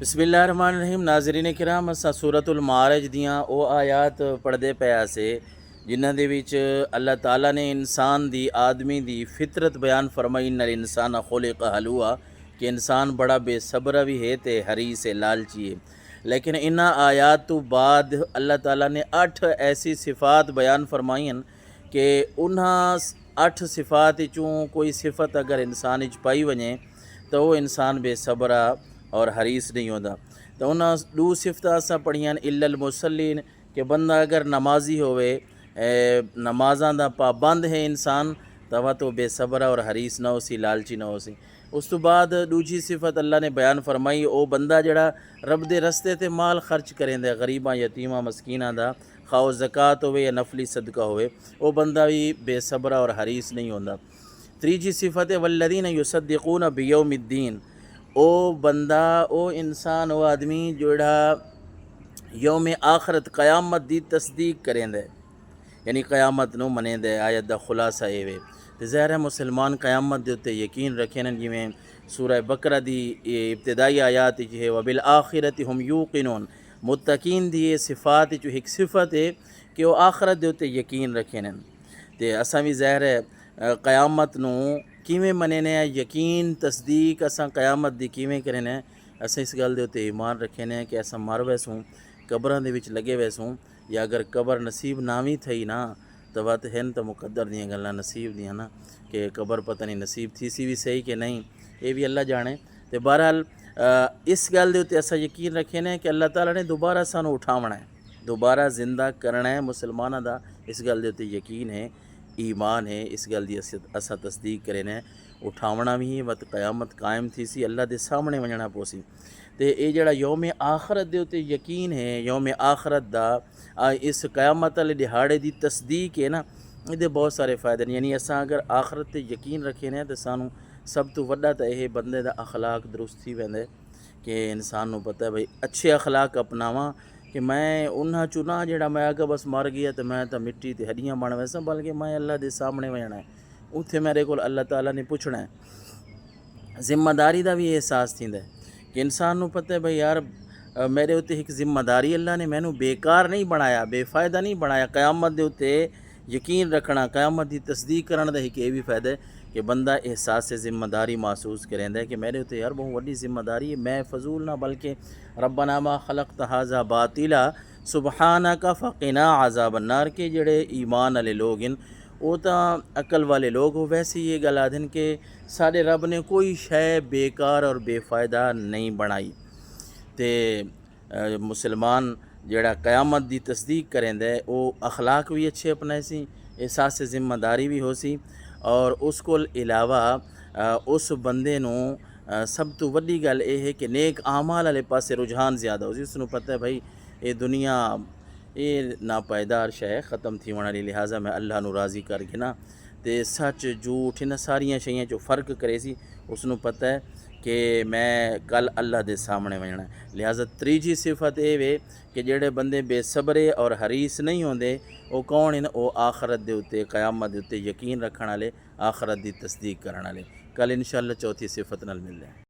بسم اللہ الرحمن الرحیم۔ ناظرین کرام، اساں سورۃ المعارج دیاں او آیات پڑھدے پیا سے جنہاں دے وچ اللہ تعالیٰ نے انسان دی آدمی دی فطرت بیان فرمائی، ان الانسان خلق ہلوعا، کہ انسان بڑا بے صبر بھی ہے تے حریص ہے، لالچی ہے۔ لیکن انہاں آیات تو بعد اللہ تعالیٰ نے 8 ایسی صفات بیان فرمائیں کہ انہاں 8 صفات چوں کوئی صفت اگر انسان وچ پائی ونجے تو وہ انسان بے صبرا اور حریص نہیں ہوتا۔ تو انہاں دو صفتاں اساں پڑھیاں الا المصلین، کہ بندہ اگر نمازی ہوئے، نمازاں دا پابند ہے انسان، تو بے صبر اور حریص نہ ہو سی، لالچی نہ ہو سی۔ اس تو بعد دوجی صفت اللہ نے بیان فرمائی، او بندہ جڑا رب دے رستے تے مال خرچ کریں دے، غریباں یتیماں مسکیناں دا، خواہ او زکوٰۃ ہوئے یا نفلی صدقہ ہوئے، او بندہ بھی بے صبر اور حریص نہیں ہوندا۔ تیجی صفت ہے والذین یصدقون بیوم الدین، او بندہ، او انسان، او آدمی جوڑا یوم آخرت قیامت دی تصدیق کریں دے، یعنی قیامت نو منیں دے۔ آیت دا خلاصہ اے وے تے ظاہر ہے مسلمان قیامت دے اتے یقین رکھیں، جویں سورہ بقرہ دی ابتدائی آیات وچ ہے وبالآخرۃ ہم یوقنون، متقین دی یہ صفات وچ ایک صفت ہے کہ وہ آخرت دے اتے یقین رکھیں۔ تے اساں بھی ظاہر ہے قیامت نو کیویں منینے ہیں، یقین تصدیق اساں قیامت دی کیویں کرنے ہیں، اساں اس گل دے اتے ایمان رکھنے کہ اساں مر ویسوں قبراں دے وچ لگے ویسوں، یا اگر قبر نصیب نہ وی تھئی نا تو بات ہن تو مقدر دیاں گلاں نصیب دیاں نا، کہ قبر پتہ نہیں نصیب تھی سی بھی صحیح کہ نہیں، یہ بھی اللہ جانے۔ تے بہرحال اس گل دے اتے اساں یقین رکھنے کہ اللہ تعالیٰ نے دوبارہ سانو اٹھاونا ہے، دوبارہ زندہ کرنا ہے مسلماناں دا، اس گل دے اتے یقین ہے، ایمان ہے، اس گل دی اساں تصدیق کرنے، اٹھاونا بھی ہے، وقت قیامت قائم تھی سی، اللہ دے سامنے ونجنا پوسی۔ تے اے جڑا یوم آخرت دے اتے یقین ہے، یوم آخرت دا اس قیامت والے دہاڑے دی تصدیق ہے نا، یہ بہت سارے فائدے ہیں۔ یعنی اساں اگر آخرت تے یقین رکھے نا تو سانو سب تو وڈا تو یہ بندے دا اخلاق درست تھی ویندے، کہ انسان نو پتہ ہے بھئی اچھے اخلاق اپناواں، کہ میں انہاں چنا جڑا میں آگے بس مر گیا تو میں تو مٹی تے ہڈیاں بن ویسا، بلکہ میں اللہ دے سامنے وجنا ہے، اتھے میرے کو اللہ تعالیٰ نے پوچھنا ہے۔ ذمہ داری دا بھی احساس تھیندا ہے کہ انسان نو پتہ ہے بھئی یار میرے اتنے ایک ذمہ داری اللہ نے مینوں بیکار نہیں بنایا، بے فائدہ نہیں بنایا۔ قیامت دے اتے یقین رکھنا، قیامت دی تصدیق کرنا دا ایک یہ بھی فائدہ ہے کہ بندہ احساس سے ذمہ داری محسوس کریندا ہے کہ میرے اتنے یار بہت وڈی ذمہ داری ہے، میں فضول نہ بلکہ ربنا ما خلقت ھذا باطلا سبحانک فقنا عذاب النار، کے جڑے ایمان والے لوگ ہیں وہ تاں عقل والے لوگ ہو ویسے یہ گل آدھن کہ سارے رب نے کوئی شے بیکار اور بے فائدہ نہیں بنائی۔ تے مسلمان جڑا قیامت دی تصدیق کریں دے وہ اخلاق بھی اچھے اپنائے سی، احساس ذمہ داری بھی ہو سی، اور اس کو علاوہ اس بندے نو سب تو وڈی گل یہ ہے کہ نیک اعمال والے پاسے رجحان زیادہ ہو سی۔ اس نو پتہ ہے بھائی یہ دنیا یہ ناپائیدار شے ہے، ختم تھی والی، لہٰذا میں اللہ نو راضی کر کے نا تے سچ جھوٹ انہاں ساریاں شیاں جو فرق کرے سی، اس نو پتہ ہے کہ میں کل اللہ دے سامنے وجنا ہے۔ لہٰذا تیجی صفت یہ وے کہ جڑے بندے بے صبرے اور حریص نہیں ہوندے وہ کون ہیں؟ وہ آخرت دے اتے، قیامت دے اتے یقین رکھن والے، آخرت دی تصدیق کرن والے۔ کل انشاءاللہ چوتھی صفت نال ملتے ہیں۔